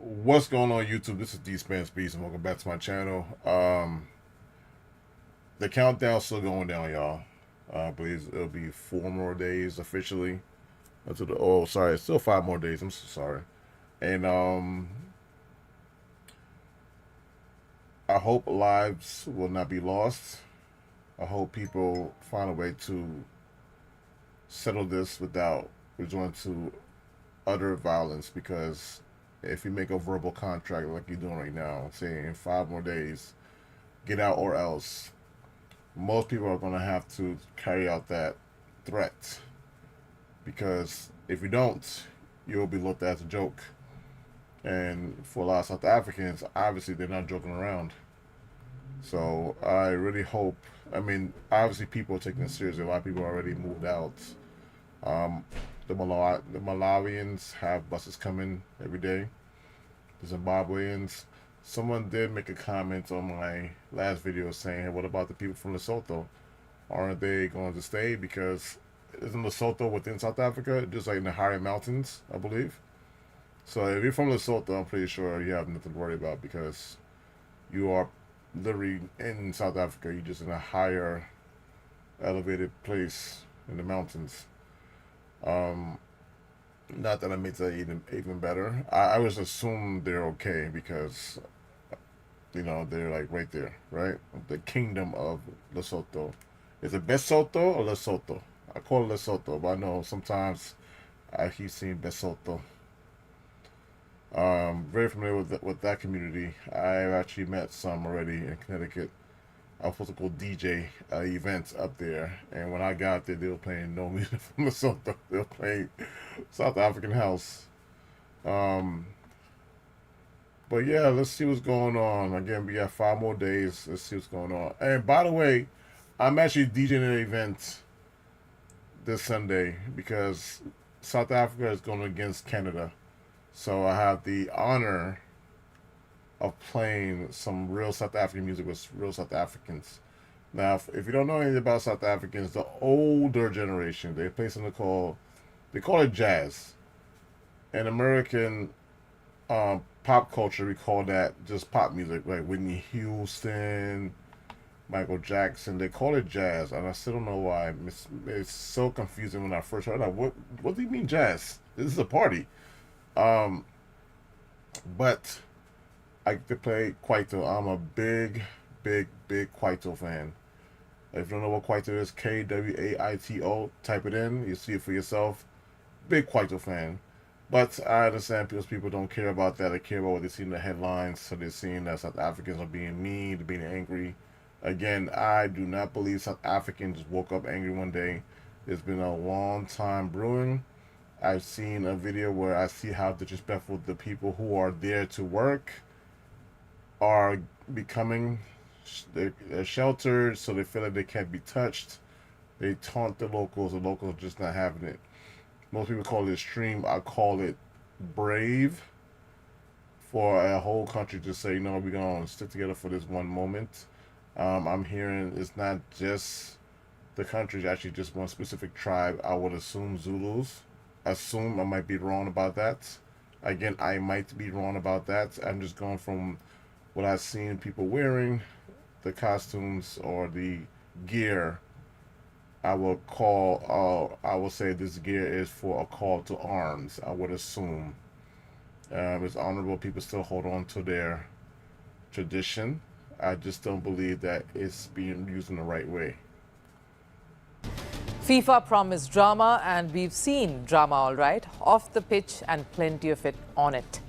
What's going on YouTube? This is D-Span Speeds and welcome back to my channel. The countdown's still going down, y'all. I believe it'll be 4 more days officially until the it's still 5 more days. I'm so sorry. And I hope lives will not be lost. I hope people find a way to settle this without resorting to utter violence, because if you make a verbal contract like you're doing right now, saying in 5 more days, get out or else, most people are going to have to carry out that threat. Because if you don't, you'll be looked at as a joke. And for a lot of South Africans, obviously they're not joking around. So I really hope, obviously people are taking it seriously. A lot of people already moved out. The Malawians have buses coming every day. The Zimbabweans. Someone did make a comment on my last video saying, hey, what about the people from Lesotho? Aren't they going to stay? Because isn't Lesotho within South Africa, just like in the higher mountains, I believe? So if you're from Lesotho, I'm pretty sure you have nothing to worry about, because you are literally in South Africa. You're just in a higher elevated place in the mountains. Not that it makes that even better. I always assume they're okay because, they're like right there, right? The kingdom of Lesotho. Is it Besotho or Lesotho? I call it Lesotho, but I know sometimes I keep seeing Besotho. Very familiar with that community. I've actually met some already in Connecticut. I was supposed to go DJ events up there, and when I got there, they were playing no music from Lesotho. They were playing South African house. But yeah, let's see what's going on. Again, we got 5 more days. Let's see what's going on. And by the way, I'm actually DJing an event this Sunday because South Africa is going against Canada. So I have the honor of playing some real South African music with real South Africans. Now, if you don't know anything about South Africans, the older generation, they play something they call it jazz. In American pop culture, we call that just pop music, like Whitney Houston, Michael Jackson. They call it jazz, and I still don't know why. It's so confusing when I first heard it. What do you mean jazz? This is a party. But I get to play Kwaito. I'm a big Kwaito fan. If you don't know what Kwaito is, Kwaito, type it in. You see it for yourself. Big Kwaito fan. But I understand because people don't care about that. They care about what they see in the headlines. So they're seeing that South Africans are being mean, being angry. Again, I do not believe South Africans just woke up angry one day. It's been a long time brewing. I've seen a video where I see how disrespectful the people who are there to work are becoming. They're sheltered, so they feel like they can't be touched. They taunt the locals are just not having it. Most people call it extreme. I call it brave for a whole country to say, no, we're going to stick together for this one moment. I'm hearing it's not just the country, it's actually just one specific tribe. I would assume Zulus. I might be wrong about that. Again, I might be wrong about that. I'm just going from what I've seen people wearing, the costumes or the gear. I will say this gear is for a call to arms, I would assume. It's honorable. People still hold on to their tradition. I just don't believe that it's being used in the right way. FIFA promised drama, and we've seen drama, all right, off the pitch and plenty of it on it.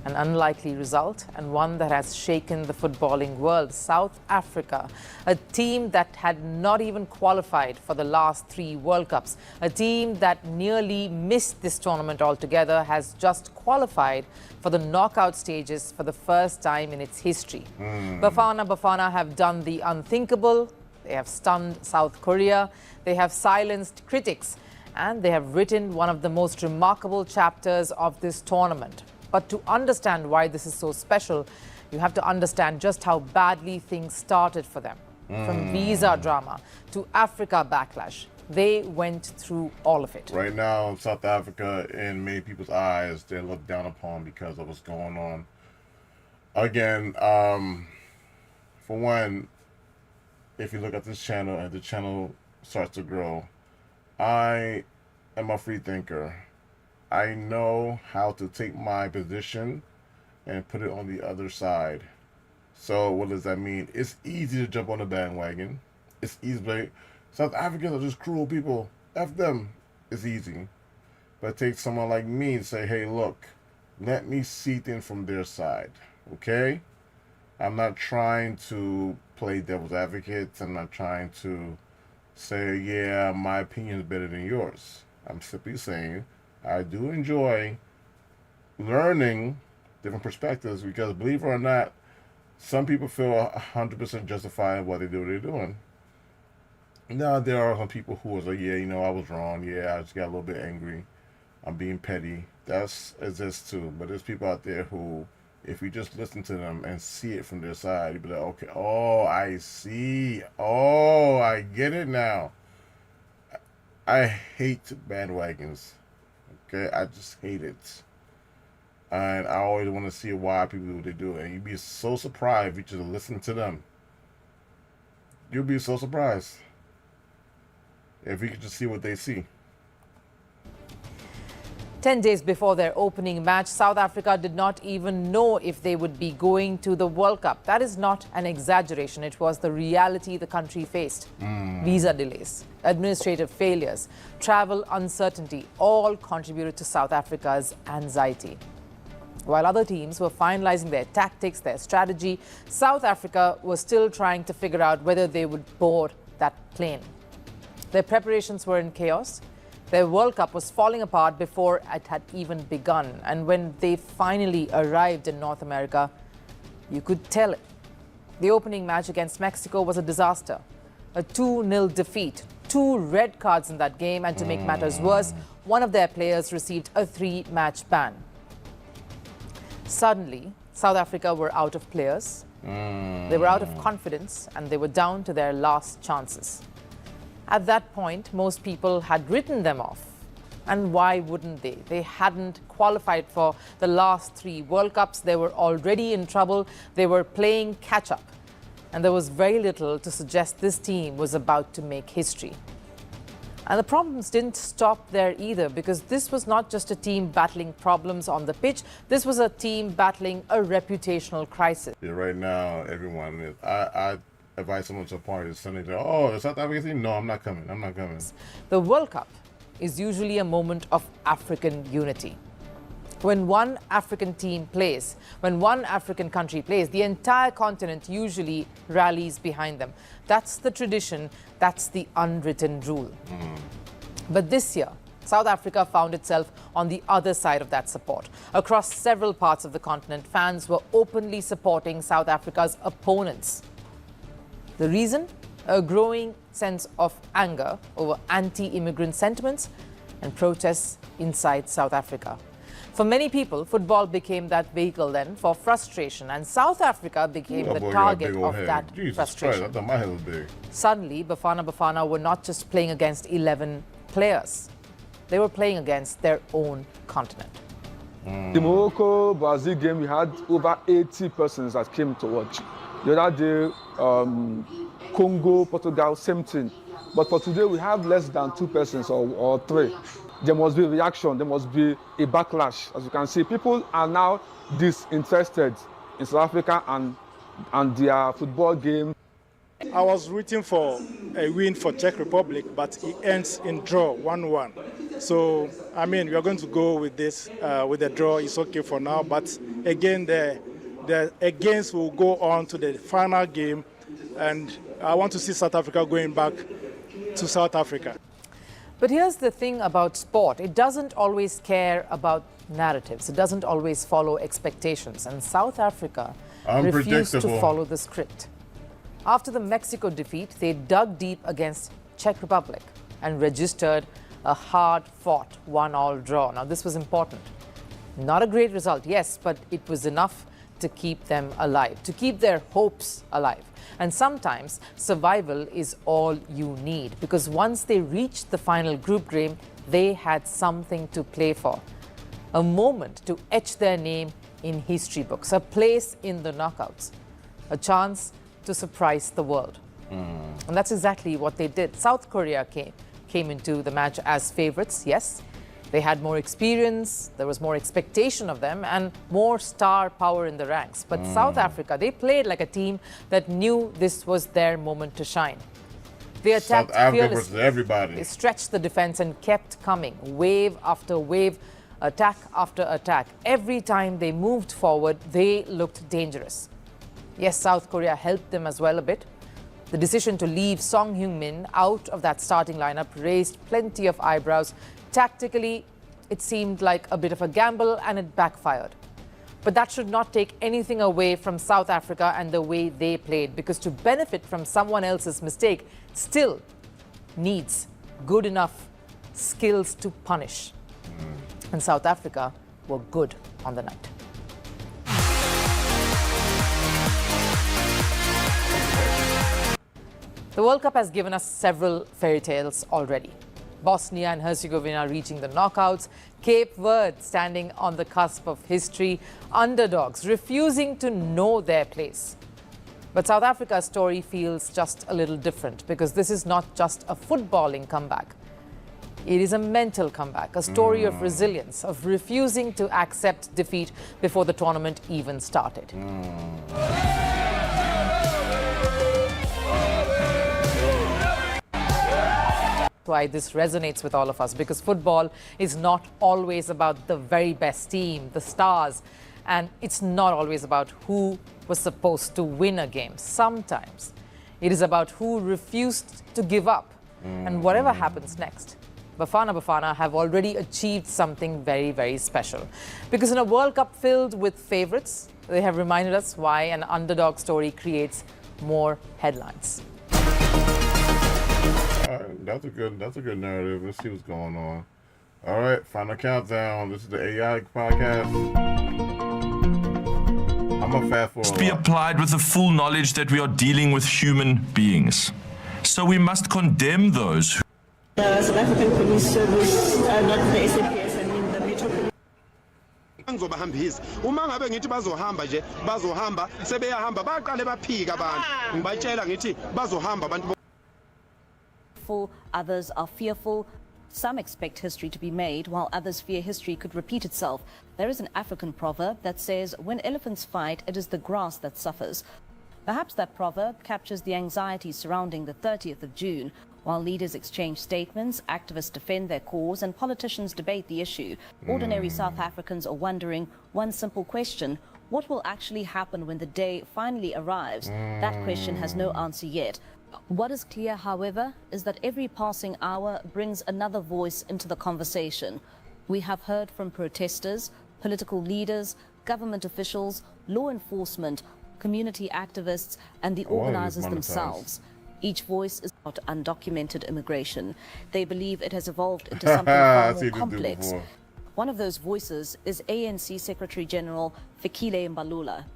An unlikely result, and one that has shaken the footballing world. South Africa, a team that had not even qualified for the last 3 World Cups, a team that nearly missed this tournament altogether, has just qualified for the knockout stages for the first time in its history. Bafana have done the unthinkable. They have stunned South Korea. They have silenced critics, and they have written one of the most remarkable chapters of this tournament. But to understand why this is so special, you have to understand just how badly things started for them. From visa drama to Africa backlash. They went through all of it. Right now, South Africa, in many people's eyes, they're looked down upon because of what's going on. Again, for one, if you look at this channel and the channel starts to grow, I am a free thinker. I know how to take my position and put it on the other side. So what does that mean? It's easy to jump on the bandwagon. It's easy to say, South Africans are just cruel people. F them. It's easy. But it takes someone like me to say, hey, look, let me see things from their side. Okay? I'm not trying to play devil's advocate. I'm not trying to say, yeah, my opinion is better than yours. I'm simply saying I do enjoy learning different perspectives because, believe it or not, some people feel 100% justified what they do what they're doing. Now, there are some people who are like, yeah, you know, I was wrong. Yeah, I just got a little bit angry. I'm being petty. That exists too. But there's people out there who, if you just listen to them and see it from their side, you'd be like, okay, oh, I see. Oh, I get it now. I hate bandwagons. Okay, I just hate it. And I always want to see why people do what they do. And you'd be so surprised if you just listen to them. You'll be so surprised if you could just see what they see. 10 days before their opening match, South Africa did not even know if they would be going to the World Cup. That is not an exaggeration. It was the reality the country faced. Visa delays, administrative failures, travel uncertainty all contributed to South Africa's anxiety. While other teams were finalizing their tactics, their strategy, South Africa was still trying to figure out whether they would board that plane. Their preparations were in chaos. Their World Cup was falling apart before it had even begun. And when they finally arrived in North America, you could tell it. The opening match against Mexico was a disaster. A 2-0 defeat, 2 red cards in that game, and to make matters worse, one of their players received a 3-match ban. Suddenly, South Africa were out of players, they were out of confidence, and they were down to their last chances. At that point, most people had written them off. And why wouldn't they? They hadn't qualified for the last 3 World Cups. They were already in trouble. They were playing catch-up. And there was very little to suggest this team was about to make history. And the problems didn't stop there either, because this was not just a team battling problems on the pitch. This was a team battling a reputational crisis. Yeah, right now, everyone is. I invite someone to a party Sunday. Oh, the South African team? No, I'm not coming. I'm not coming. The World Cup is usually a moment of African unity. When one African team plays, when one African country plays, the entire continent usually rallies behind them. That's the tradition, that's the unwritten rule. But this year, South Africa found itself on the other side of that support. Across several parts of the continent, fans were openly supporting South Africa's opponents. The reason? A growing sense of anger over anti-immigrant sentiments and protests inside South Africa. For many people, football became that vehicle then for frustration, and South Africa became the target of that frustration. Christ, I thought my head was big. Suddenly, Bafana Bafana were not just playing against 11 players. They were playing against their own continent. The Morocco-Brazil game, we had over 80 persons that came to watch. The other day, Congo, Portugal, same thing. But for today, we have less than 2 persons or 3. There must be a reaction, there must be a backlash. As you can see, people are now disinterested in South Africa and their football game. I was rooting for a win for Czech Republic, but it ends in draw, 1-1. So, I mean, we are going to go with this, with the draw. It's okay for now. But again, the against will go on to the final game. And I want to see South Africa going back to South Africa. But here's the thing about sport. It doesn't always care about narratives. It doesn't always follow expectations. And South Africa refused to follow the script. After the Mexico defeat, they dug deep against Czech Republic and registered a hard-fought 1-1 draw. Now, this was important. Not a great result, yes, but it was enough to keep them alive, to keep their hopes alive. And sometimes survival is all you need, because once they reached the final group game, they had something to play for. A moment to etch their name in history books, a place in the knockouts, a chance to surprise the world. And that's exactly what they did. South Korea came into the match as favorites, yes. They had more experience, there was more expectation of them, and more star power in the ranks. But South Africa, they played like a team that knew this was their moment to shine. They attacked South Africa fearlessly. versus everybody. They stretched the defense and kept coming, wave after wave, attack after attack. Every time they moved forward, they looked dangerous. Yes, South Korea helped them as well a bit. The decision to leave Song Heung-min out of that starting lineup raised plenty of eyebrows. Tactically, it seemed like a bit of a gamble, and it backfired. But that should not take anything away from South Africa and the way they played, because to benefit from someone else's mistake still needs good enough skills to punish. And South Africa were good on the night. The World Cup has given us several fairy tales already. Bosnia and Herzegovina reaching the knockouts, Cape Verde standing on the cusp of history, underdogs refusing to know their place. But South Africa's story feels just a little different, because this is not just a footballing comeback. It is a mental comeback, a story of resilience, of refusing to accept defeat before the tournament even started. Why this resonates with all of us, because football is not always about the very best team, the stars, and it's not always about who was supposed to win a game. Sometimes it is about who refused to give up, and whatever happens next. Bafana Bafana have already achieved something very, very special, because in a World Cup filled with favorites, they have reminded us why an underdog story creates more headlines. All right, that's a good narrative. Let's see what's going on. All right, final countdown. This is the AI podcast. I'm gonna fast forward. Must be applied with the full knowledge that we are dealing with human beings. So we must condemn those who South African Police Service, not the SAPS, I mean the Metro Police. ngizobahambisa uma ngabe ngithi bazohamba nje bazohamba sebeyahamba baqale baphika abantu ngibatshela ngithi bazohamba abantu Others are fearful. Some expect history to be made, while others fear history could repeat itself. There is an African proverb that says, when elephants fight, it is the grass that suffers. Perhaps that proverb captures the anxiety surrounding the 30th of June. While leaders exchange statements, activists defend their cause, and politicians debate the issue, ordinary South Africans are wondering one simple question: what will actually happen when the day finally arrives? That question has no answer yet. What is clear, however, is that every passing hour brings another voice into the conversation. We have heard from protesters, political leaders, government officials, law enforcement, community activists, and the organizers themselves. Each voice is about undocumented immigration. They believe it has evolved into something far more complex. One of those voices is ANC Secretary General Fikile Mbalula.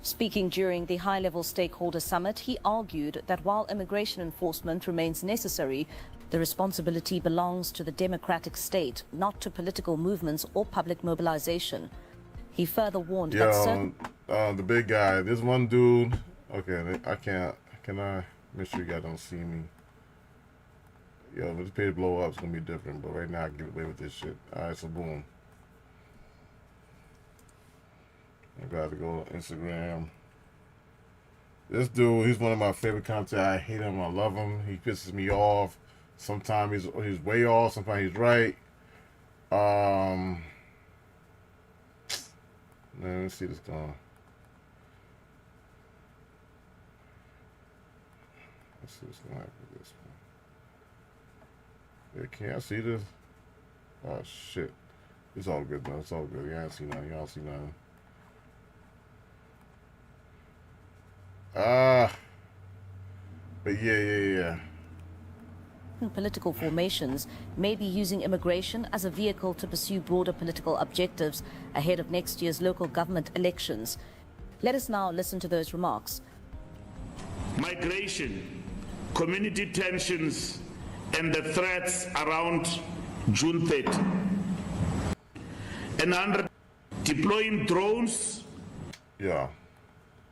Speaking during the high-level stakeholder summit, he argued that while immigration enforcement remains necessary, the responsibility belongs to the democratic state, not to political movements or public mobilization. He further warned that certain... the big guy, this one dude, okay, can I make sure you guys don't see me? Yo, if this page blow up, it's gonna be different, but right now I get away with this shit. Alright, so boom. I gotta go to Instagram. This dude, he's one of my favorite content. I hate him, I love him. He pisses me off. Sometimes he's way off, sometimes he's right. Man, let's see this going. Let's see what's going on with this one. Yeah, can y'all see this? Oh shit. It's all good though. It's all good. Y'all ain't see nothing. Y'all see nothing. But yeah. Political formations may be using immigration as a vehicle to pursue broader political objectives ahead of next year's local government elections. Let us now listen to those remarks. Migration, community tensions, and the threats around June 30. And under deploying drones. Yeah,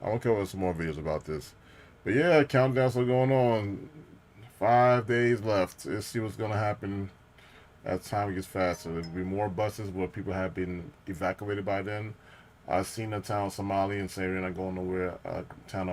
I'm gonna cover some more videos about this. But yeah, countdown's still going on. 5 days left. Let's see what's gonna happen as time gets faster. There'll be more buses where people have been evacuated by then. I've seen a town Somali and say we're not going nowhere. Town